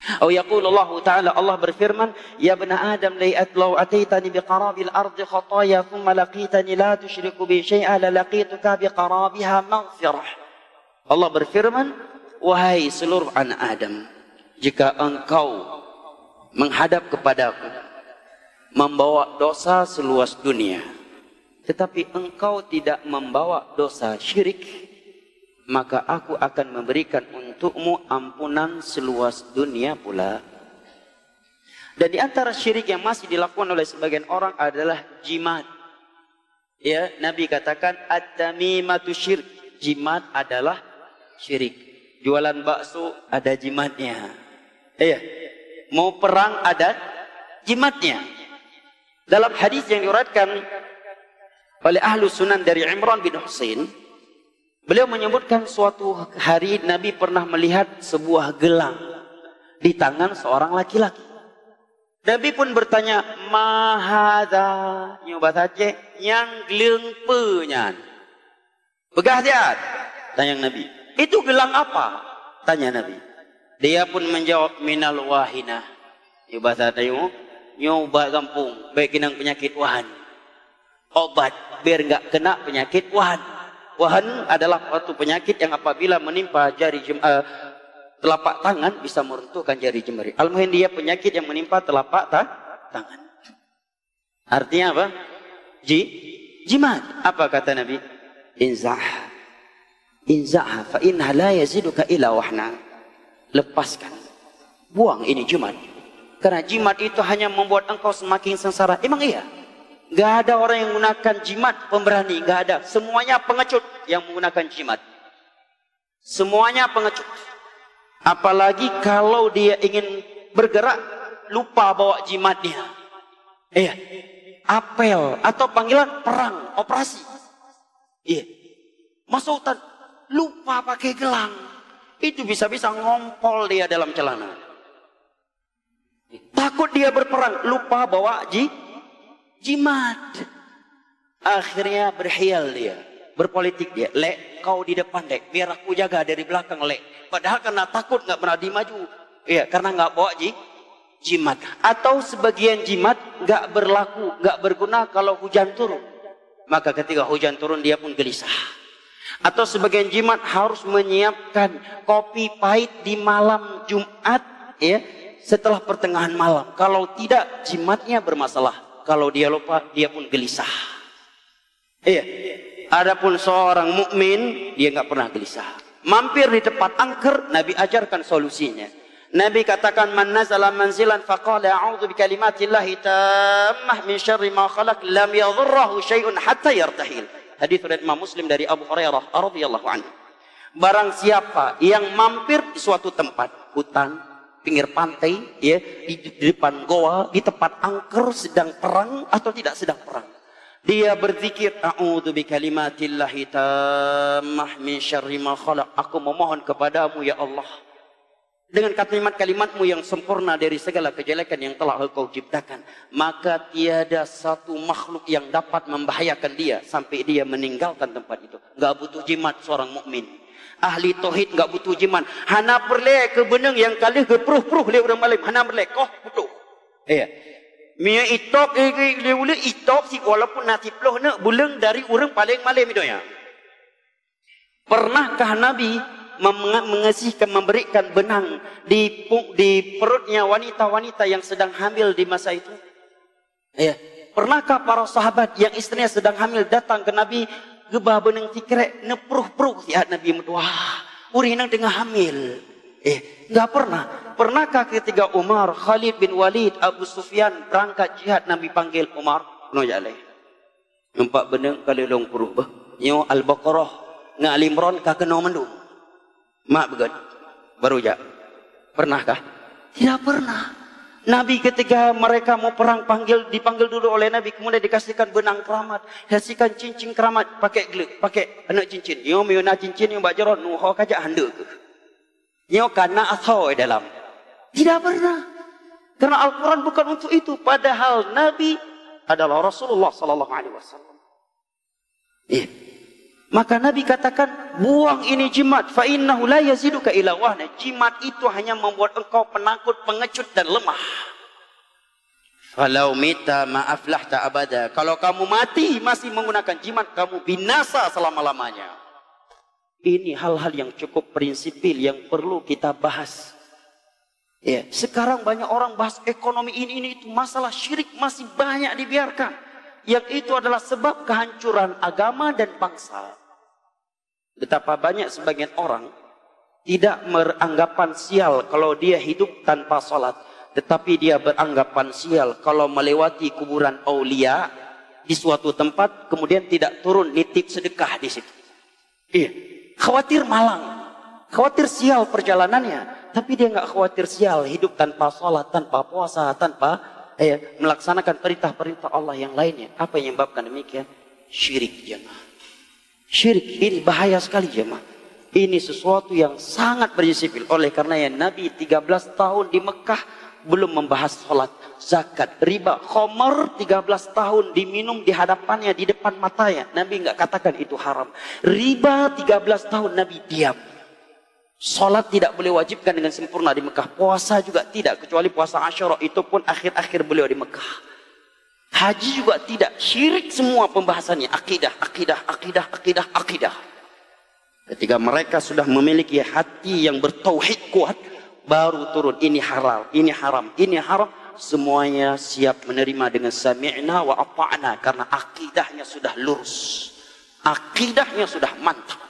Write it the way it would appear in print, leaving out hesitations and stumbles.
Atau yaqulullah ta'ala, Allah berfirman, ya bani Adam law ataitani biqarabil ardi khataya thumma laqitani la tusyriku bi syai'a la laqituka biqarabiha maghfirah. Allah berfirman, wahai seluruh anak Adam, jika engkau menghadap kepadaku membawa dosa seluas dunia, tetapi engkau tidak membawa dosa syirik, maka aku akan memberikan untukmu ampunan seluas dunia pula. Dan di antara syirik yang masih dilakukan oleh sebagian orang adalah jimat. Ya, Nabi katakan at-tamimatu syirik. Jimat adalah syirik. Jualan bakso ada jimatnya. Iya. Mau perang ada jimatnya. Dalam hadis yang diriwayatkan oleh ahlu sunan dari Imran bin Husain, beliau menyebutkan suatu hari Nabi pernah melihat sebuah gelang di tangan seorang laki-laki. Nabi pun bertanya, mahadha, nyoba saja yang gelang penyan. Begah dia, tanya Nabi. Itu gelang apa? Tanya Nabi. Dia pun menjawab, minal wahinah. Nyoba saja, nyoba kampung, baik kinang penyakit wahan. Obat, biar enggak kena penyakit wahan. Wahan adalah suatu penyakit yang apabila menimpa jari telapak tangan bisa meruntuhkan jari jemari. Al-muhim dia penyakit yang menimpa telapak tangan. Artinya apa? Jimat. Apa kata Nabi? Inzah fa inna la yaziduka illa wahna. Lepaskan. Buang ini jimat. Karena jimat itu hanya membuat engkau semakin sengsara. Emang iya? Gak ada orang yang menggunakan jimat pemberani, gak ada. Semuanya pengecut yang menggunakan jimat. Semuanya pengecut. Apalagi kalau dia ingin bergerak, lupa bawa jimatnya. Iya. Apel atau panggilan perang, operasi. Iya. Masuk hutan, lupa pakai gelang. Itu bisa-bisa ngompol dia dalam celana. Takut dia berperang, lupa bawa jimat. Akhirnya berhial dia, berpolitik dia. Lek, kau di depan dek, biar aku jaga dari belakang lek. Padahal karena takut nggak pernah dimaju. Iya, karena nggak bawa jimat. Atau sebagian jimat nggak berlaku, nggak berguna kalau hujan turun. Maka ketika hujan turun dia pun gelisah. Atau sebagian jimat harus menyiapkan kopi pahit di malam Jumat, ya, setelah pertengahan malam. Kalau tidak, jimatnya bermasalah. Kalau dia lupa, dia pun gelisah. Iya. Adapun seorang mukmin, dia nggak pernah gelisah. Mampir di tempat angker, Nabi ajarkan solusinya. Nabi katakan, man nazala manzilan faqala a'udzu bikalimatillahi tammah min syarri ma khalaq lam yadhurruhu syai'un hatta yartahil. Hadis riwayat Imam Muslim dari Abu Hurairah radhiyallahu anhu. Barang siapa yang mampir di suatu tempat, hutan, pinggir pantai, ya, di depan goa, di tempat angker, sedang perang atau tidak sedang perang, dia berzikir, a'udzu bikalimatillahi tammah min syarri ma khalaq. Aku memohon kepadamu ya Allah dengan kalimat-kalimatmu yang sempurna dari segala kejelekan yang telah engkau ciptakan. Maka tiada satu makhluk yang dapat membahayakan dia sampai dia meninggalkan tempat itu. Gak butuh jimat seorang mukmin. Ahli tauhid gak butuh jimat. Hana perle ke beneng yang kali ke peruh-peruh le orang malim. Hana perle koh butuh. Iya. Mia itok le ule itok si walaupun nasi peluh nak buleng dari orang paling malim itu ya. Pernahkah Nabi mengasihkan, memberikan benang di perutnya wanita-wanita yang sedang hamil di masa itu? Ya. Pernahkah para sahabat yang istrinya sedang hamil datang ke Nabi, gebah benang tikrek nepruh-pruh ya Nabi, wah, uri nang tengah hamil. Enggak pernah. Pernahkah ketika Umar, Khalid bin Walid, Abu Sufyan berangkat jihad, Nabi panggil Umar, no jale. Nampak benang kali long puruh bah. Nyo Al-Baqarah nga Al-Imran ka kena mendung. Mak begat baru ja. Pernahkah? Tidak pernah. Nabi ketika mereka mau perang dipanggil dulu oleh Nabi, kemudian dikasihkan benang keramat, kasihkan cincin keramat, pakai gelek, pakai anak cincin. Yo miuna cincin yang bajaron nuho kaja hande ke. Yo kana atau dalam. Tidak pernah. Karena Al-Quran bukan untuk itu. Padahal Nabi adalah Rasulullah sallallahu alaihi wasallam. Iya. Maka Nabi katakan, buang ini jimat, fa innahu la yaziduka ila wahna. Jimat itu hanya membuat engkau penakut, pengecut dan lemah. Falau mita ma aflahta abada. Kalau kamu mati masih menggunakan jimat, kamu binasa selama-lamanya. Ini hal-hal yang cukup prinsipil yang perlu kita bahas. Ya, sekarang banyak orang bahas ekonomi ini itu, masalah syirik masih banyak dibiarkan. Yang itu adalah sebab kehancuran agama dan bangsa. Betapa banyak sebagian orang tidak beranggapan sial kalau dia hidup tanpa salat, tetapi dia beranggapan sial kalau melewati kuburan aulia di suatu tempat kemudian tidak turun nitip sedekah di situ. Iya, khawatir malang, khawatir sial perjalanannya, tapi dia nggak khawatir sial hidup tanpa salat, tanpa puasa, tanpa melaksanakan perintah-perintah Allah yang lainnya. Apa yang menyebabkan demikian? Syirik, jemaah. Syirik ini bahaya sekali, jemaah. Ini sesuatu yang sangat prinsipil. Oleh karena Nabi 13 tahun di Mekah belum membahas salat, zakat, riba, khamar 13 tahun diminum di hadapannya, di depan matanya. Nabi nggak katakan itu haram. Riba 13 tahun Nabi diam. Salat tidak boleh wajibkan dengan sempurna di Mekah. Puasa juga tidak, kecuali puasa Asyura, itu pun akhir-akhir beliau di Mekah. Haji juga tidak, syirik semua pembahasannya, akidah. Ketika mereka sudah memiliki hati yang bertauhid kuat, baru turun ini halal, ini haram, ini haram. Semuanya siap menerima dengan sami'na wa ata'na, karena akidahnya sudah lurus, akidahnya sudah mantap.